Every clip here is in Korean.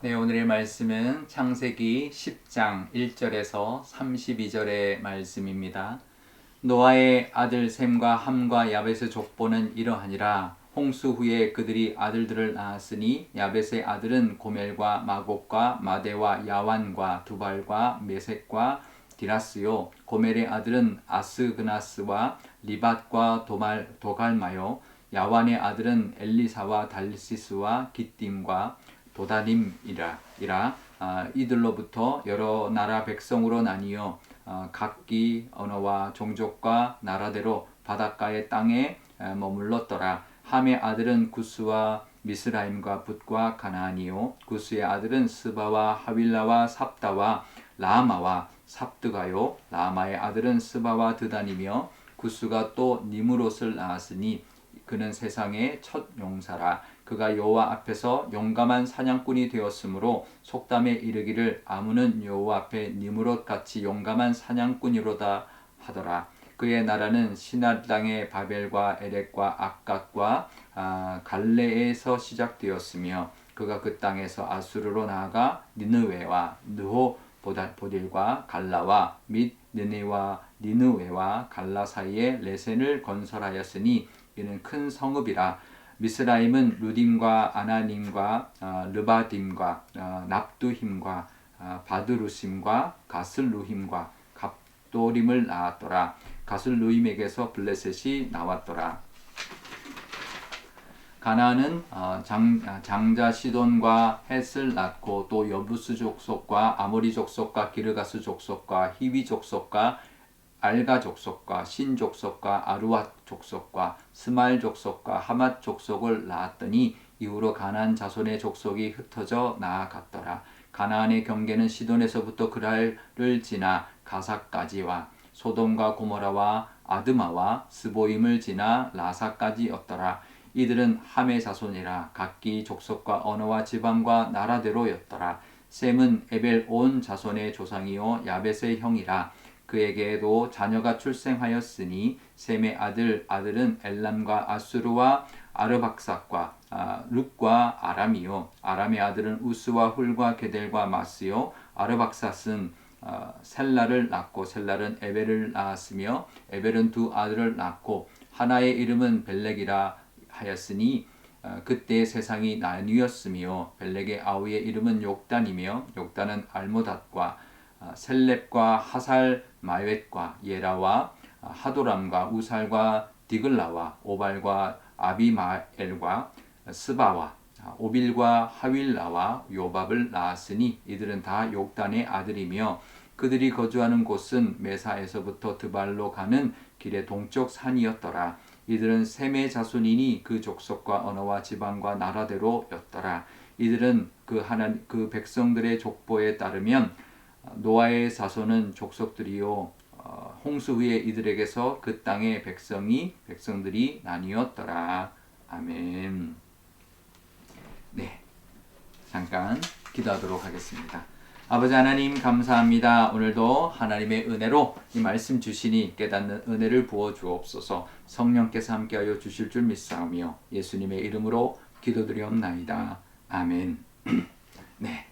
네, 오늘의 말씀은 창세기 10장 1절에서 32절의 말씀입니다. 노아의 아들 셈과 함과 야벳의 족보는 이러하니라. 홍수 후에 그들이 아들들을 낳았으니 야벳의 아들은 고멜과 마곡과 마대와 야완과 두발과 메색과 디라스요. 고멜의 아들은 아스그나스와 리밧과 도갈마요. 야완의 아들은 엘리사와 달시스와 기띔과 도다님이라 이들로부터 여러 나라 백성으로 나뉘어 각기 언어와 종족과 나라대로 바닷가의 땅에 머물렀더라. 함의 아들은 구스와 미스라임과 붓과 가나안이요. 구스의 아들은 스바와 하윌라와 삽다와 라마와 삽드가요. 라마의 아들은 스바와 드단이며 구스가 또 니무롯을 낳았으니 그는 세상의 첫 용사라. 그가 여호와 앞에서 용감한 사냥꾼이 되었으므로 속담에 이르기를 아무는 여호와 앞에 니무롯 같이 용감한 사냥꾼이로다 하더라. 그의 나라는 시날 땅의 바벨과 에렉과 악각과 갈레에서 시작되었으며 그가 그 땅에서 아수르로 나아가 니느웨와 느호보딜과 갈라와 및 니느웨와 갈라 사이에 레센을 건설하였으니 이는 큰 성읍이라. 미스라임은 루딤과 아나님과 르바딤과 납두힘과 바드루심과 가슬루힘과 갑도림을 낳았더라. 가슬루임에게서 블레셋이 나왔더라. 가나안은 장자 시돈과 헷을 낳고 또 여부스 족속과 아모리 족속과 기르가스 족속과 히위 족속과 알가 족속과 신 족속과 아루앗 족속과 스말 족속과 하맛 족속을 낳았더니 이후로 가나안 자손의 족속이 흩어져 나아갔더라. 가나안의 경계는 시돈에서부터 그랄을 지나 가사까지와 소돔과 고모라와 아드마와 스보임을 지나 라사까지였더라. 이들은 함의 자손이라. 각기 족속과 언어와 지방과 나라대로였더라. 셈은 에벨 온 자손의 조상이요 야벳의 형이라. 그에게도 자녀가 출생하였으니 셈의 아들은 엘람과 아수르와 아르박삭과 룻과 아람이요. 아람의 아들은 우스와 훌과 게델과 마스요. 아르박삭은 셀라를 낳고 셀라는 에벨을 낳았으며 에벨은 두 아들을 낳고 하나의 이름은 벨렉이라 하였으니 그때 세상이 나뉘었으며 벨렉의 아우의 이름은 욕단이며 욕단은 알모닷과 셀렙과 하살 마웻과 예라와 하도람과 우살과 디글라와 오발과 아비마엘과 스바와 오빌과 하윌라와 요밥을 낳았으니 이들은 다 욕단의 아들이며 그들이 거주하는 곳은 메사에서부터 드발로 가는 길의 동쪽 산이었더라. 이들은 셈의 자손이니 그 족속과 언어와 지방과 나라대로였더라. 이들은 그 백성들의 족보에 따르면 노아의 자손은 족속들이요 홍수 후에 이들에게서 그 땅의 백성들이 나뉘었더라. 아멘. 네, 잠깐 기도하도록 하겠습니다. 아버지 하나님 감사합니다. 오늘도 하나님의 은혜로 이 말씀 주시니 깨닫는 은혜를 부어 주옵소서. 성령께서 함께하여 주실 줄 믿사오며 예수님의 이름으로 기도드리옵나이다. 아멘. 네.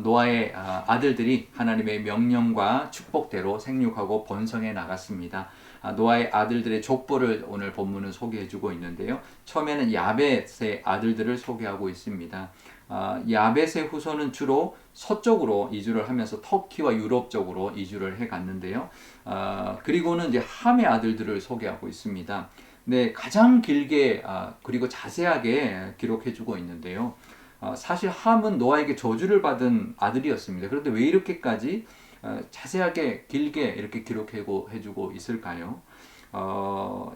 노아의 아들들이 하나님의 명령과 축복대로 생육하고 번성해 나갔습니다. 노아의 아들들의 족보를 오늘 본문은 소개해주고 있는데요. 처음에는 야벳의 아들들을 소개하고 있습니다. 야벳의 후손은 주로 서쪽으로 이주를 하면서 터키와 유럽 쪽으로 이주를 해 갔는데요. 그리고는 이제 함의 아들들을 소개하고 있습니다. 네, 가장 길게 그리고 자세하게 기록해주고 있는데요. 사실 함은 노아에게 저주를 받은 아들이었습니다. 그런데 왜 이렇게까지 자세하게 길게 이렇게 기록해주고 있을까요?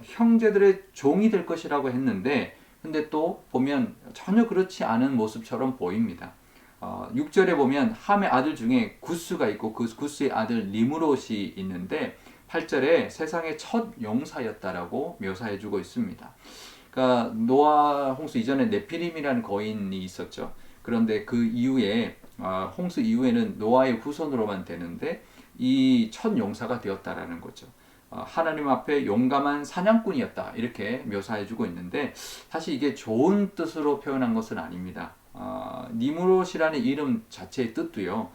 형제들의 종이 될 것이라고 했는데 근데 또 보면 전혀 그렇지 않은 모습처럼 보입니다. 6절에 보면 함의 아들 중에 구스가 있고 그 구스의 아들 니므롯이 있는데 8절에 세상의 첫 용사였다라고 묘사해주고 있습니다. 그러니까 노아 홍수 이전에 네피림이라는 거인이 있었죠. 그런데 그 이후에 홍수 이후에는 노아의 후손으로만 되는데 이 첫 용사가 되었다라는 거죠. 하나님 앞에 용감한 사냥꾼이었다 이렇게 묘사해주고 있는데 사실 이게 좋은 뜻으로 표현한 것은 아닙니다. 니므롯이라는 이름 자체의 뜻도요,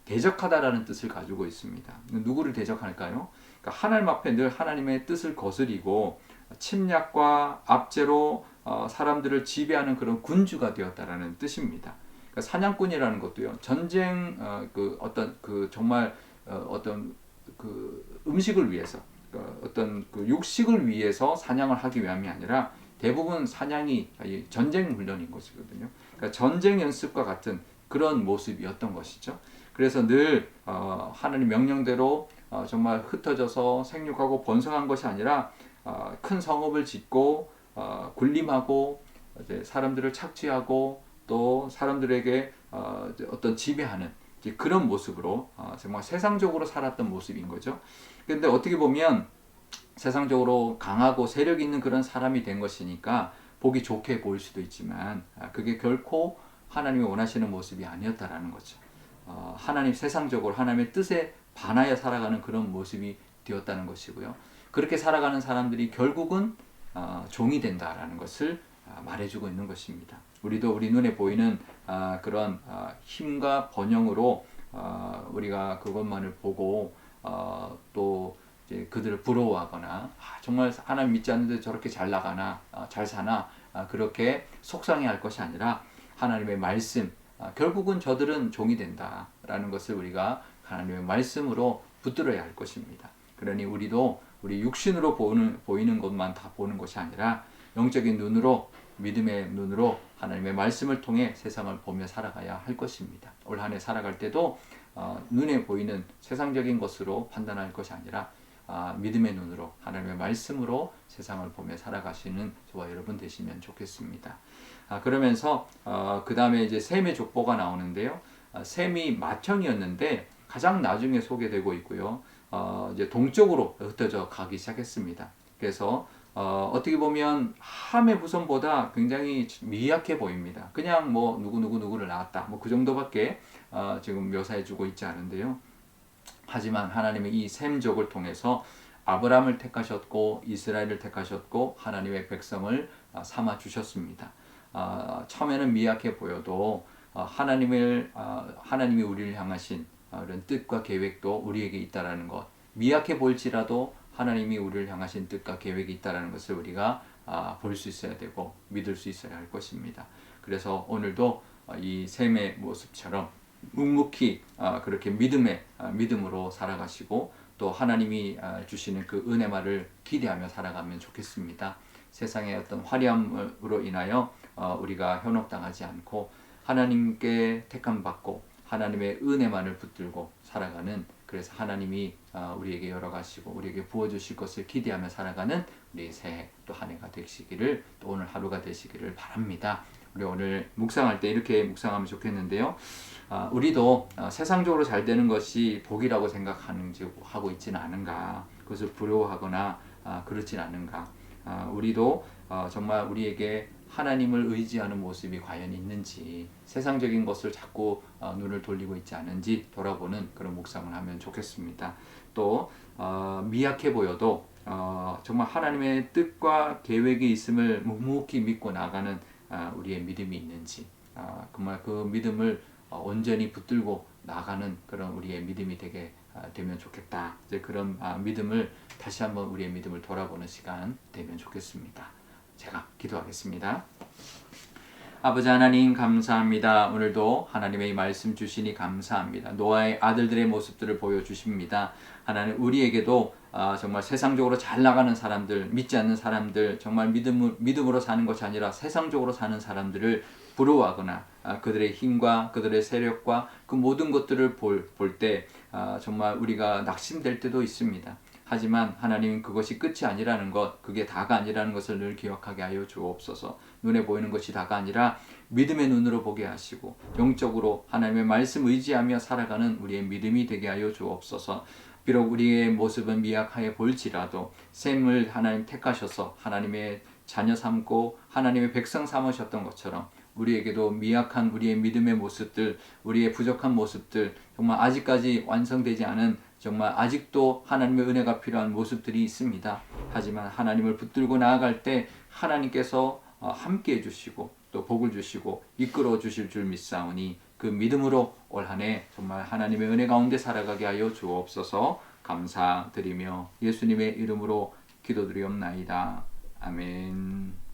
대적하다라는 뜻을 가지고 있습니다. 누구를 대적할까요? 그러니까 하나님 앞에 늘 하나님의 뜻을 거스리고 침략과 압제로 사람들을 지배하는 그런 군주가 되었다라는 뜻입니다. 그러니까 사냥꾼이라는 것도요, 전쟁 그 어떤 그 정말 어떤 그 음식을 위해서, 어떤 그 육식을 위해서 사냥을 하기 위함이 아니라 대부분 사냥이 전쟁 훈련인 것이거든요. 그러니까 전쟁 연습과 같은 그런 모습이었던 것이죠. 그래서 늘 하나님 명령대로 정말 흩어져서 생육하고 번성한 것이 아니라 큰 성읍을 짓고 군림하고 이제 사람들을 착취하고 또 사람들에게 어떤 지배하는 그런 모습으로 정말 세상적으로 살았던 모습인 거죠. 그런데 어떻게 보면 세상적으로 강하고 세력 있는 그런 사람이 된 것이니까 보기 좋게 보일 수도 있지만 그게 결코 하나님이 원하시는 모습이 아니었다라는 거죠. 하나님 세상적으로 하나님의 뜻에 반하여 살아가는 그런 모습이 되었다는 것이고요. 그렇게 살아가는 사람들이 결국은 종이 된다라는 것을 말해주고 있는 것입니다. 우리도 우리 눈에 보이는 그런 힘과 번영으로 우리가 그것만을 보고 또 이제 그들을 부러워하거나 정말 하나님 믿지 않는데 저렇게 잘 나가나 잘 사나 그렇게 속상해할 것이 아니라 하나님의 말씀, 결국은 저들은 종이 된다라는 것을 우리가 하나님의 말씀으로 붙들어야 할 것입니다. 그러니 우리도 우리 육신으로 보이는 것만 다 보는 것이 아니라 영적인 눈으로, 믿음의 눈으로 하나님의 말씀을 통해 세상을 보며 살아가야 할 것입니다. 올 한 해 살아갈 때도 눈에 보이는 세상적인 것으로 판단할 것이 아니라 믿음의 눈으로 하나님의 말씀으로 세상을 보며 살아가시는 저와 여러분 되시면 좋겠습니다. 그러면서 그 다음에 이제 셈의 족보가 나오는데요. 셈이 맏형이었는데 가장 나중에 소개되고 있고요. 이제 동쪽으로 흩어져 가기 시작했습니다. 그래서 어떻게 보면 함의 후손보다 굉장히 미약해 보입니다. 그냥 뭐 누구를 낳았다 뭐 그 정도밖에 지금 묘사해주고 있지 않은데요. 하지만 하나님의 이 셈족을 통해서 아브라함을 택하셨고 이스라엘을 택하셨고 하나님의 백성을 삼아 주셨습니다. 처음에는 미약해 보여도 하나님이 우리를 향하신 이런 뜻과 계획도 우리에게 있다라는 것, 미약해 보일지라도 하나님이 우리를 향하신 뜻과 계획이 있다라는 것을 우리가 볼 수 있어야 되고 믿을 수 있어야 할 것입니다. 그래서 오늘도 이 셈의 모습처럼 묵묵히 그렇게 믿음으로 살아가시고 또 하나님이 주시는 그 은혜만을 기대하며 살아가면 좋겠습니다. 세상의 어떤 화려함으로 인하여 우리가 현혹당하지 않고 하나님께 택함 받고 하나님의 은혜만을 붙들고 살아가는, 그래서 하나님이 우리에게 열어가시고 우리에게 부어주실 것을 기대하며 살아가는 우리 새해 또 한 해가 되시기를, 또 오늘 하루가 되시기를 바랍니다. 우리 오늘 묵상할 때 이렇게 묵상하면 좋겠는데요. 우리도 세상적으로 잘 되는 것이 복이라고 하고 있지는 않은가, 그것을 부러워하거나 그렇진 않은가. 우리도 정말 우리에게 하나님을 의지하는 모습이 과연 있는지, 세상적인 것을 자꾸 눈을 돌리고 있지 않은지 돌아보는 그런 묵상을 하면 좋겠습니다. 또 미약해 보여도 정말 하나님의 뜻과 계획이 있음을 묵묵히 믿고 나가는 우리의 믿음이 있는지, 정말 그 믿음을 온전히 붙들고 나가는 그런 우리의 믿음이 되면 좋겠다. 이제 그런 믿음을 다시 한번 우리의 믿음을 돌아보는 시간 되면 좋겠습니다. 제가 기도하겠습니다. 아버지 하나님 감사합니다. 오늘도 하나님의 말씀 주시니 감사합니다. 노아의 아들들의 모습들을 보여주십니다. 하나님 우리에게도 정말 세상적으로 잘 나가는 사람들, 믿지 않는 사람들, 정말 믿음으로 사는 것이 아니라 세상적으로 사는 사람들을 부러워하거나 그들의 힘과 그들의 세력과 그 모든 것들을 볼 때 정말 우리가 낙심될 때도 있습니다. 하지만 하나님은 그것이 끝이 아니라는 것, 그게 다가 아니라는 것을 늘 기억하게 하여 주옵소서. 눈에 보이는 것이 다가 아니라 믿음의 눈으로 보게 하시고 영적으로 하나님의 말씀 의지하며 살아가는 우리의 믿음이 되게 하여 주옵소서. 비록 우리의 모습은 미약하여 보일지라도 셈을 하나님 택하셔서 하나님의 자녀 삼고 하나님의 백성 삼으셨던 것처럼 우리에게도 미약한 우리의 믿음의 모습들, 우리의 부족한 모습들, 정말 아직까지 완성되지 않은, 정말 아직도 하나님의 은혜가 필요한 모습들이 있습니다. 하지만 하나님을 붙들고 나아갈 때 하나님께서 함께 해주시고 또 복을 주시고 이끌어 주실 줄 믿사오니 그 믿음으로 올 한 해 정말 하나님의 은혜 가운데 살아가게 하여 주옵소서. 감사드리며 예수님의 이름으로 기도드리옵나이다. 아멘.